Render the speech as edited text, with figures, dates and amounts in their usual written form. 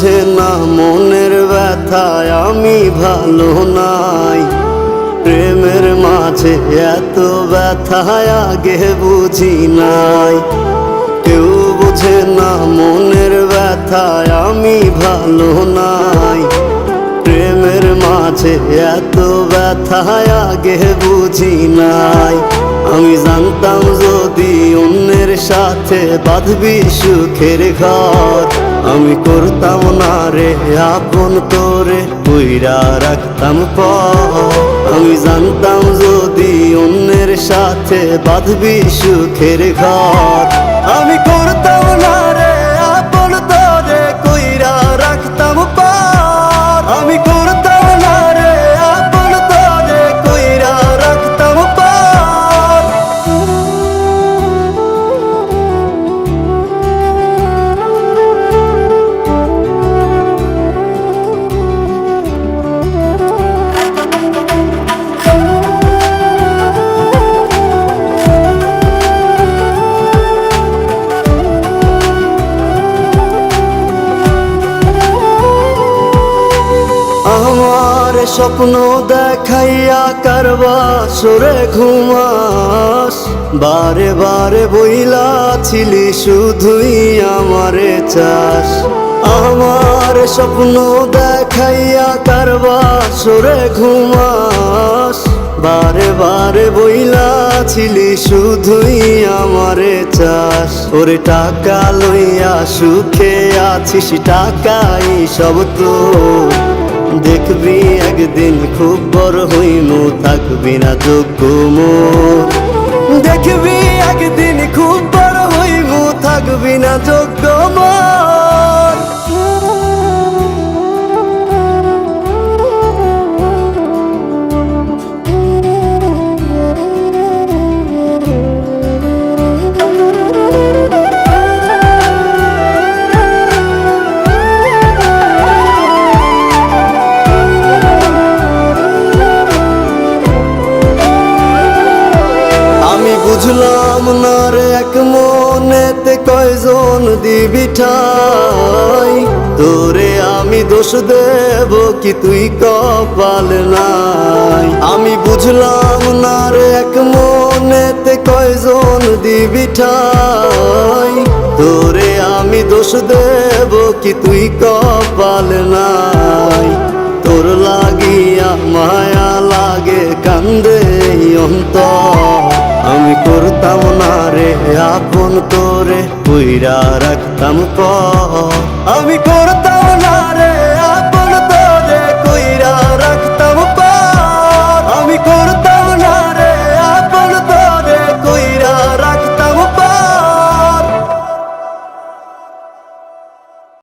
বুঝে না মনের ব্যথায় আমি ভালো নাই। প্রেমের মাঝে এত ব্যথায় আগে বুঝি নাই। কেউ বুঝে না মনের ব্যথায় আমি ভালো নাই। প্রেমের মাঝে এত ব্যথায় আগে বুঝি নাই। আমি জানতাম যদি অন্যের সাথে বাঁধবি সুখের ঘর, আমি করতাম না রে আপন করে কইরা রাখতাম পর। আমি জানতাম যদি অন্যের সাথে বাঁধবি সুখের ঘর, আমি করতাম না রে আপন করে কইরা রাখতাম পর। আমি করতাম না রে আপন করে কইরা রাখতাম পর। আমার স্বপ্ন দেখাইয়া কারবা সরে ঘুমাস, বারে বারে বইলা ছিলি শুধুই আমারে চাস। আমার স্বপ্ন দেখাইয়া কারবা সরে ঘুমাস, বারে বারে বইলা ছিলি শুধুই আমারে চাস। ওরে টাকা লইয়া সুখে আছিস, টাকাই সব তো দেখবি একদিন খুব বড় হইমু, থাকবি না যোগ্য মোর। দেখবি একদিন খুব বড় হইমু, থাকবি না যোগ্য মোর। বুঝলাম না রে এক মনেতে কয়জন দিবি ঠাই, তোরে আমি দোষ দেব কি তুই কপাল নাই। আমি বুঝলাম না রে এক মনেতে কয়জন দিবি ঠাই, তোরে আমি দোষ দেব কি তুই কপাল নাই। তোর লাগিয়া মায়া লাগে কান্দে অন্তর, আমি করতাম না রে আপন করে কইরা রাখতাম পর। আমি করতাম না রে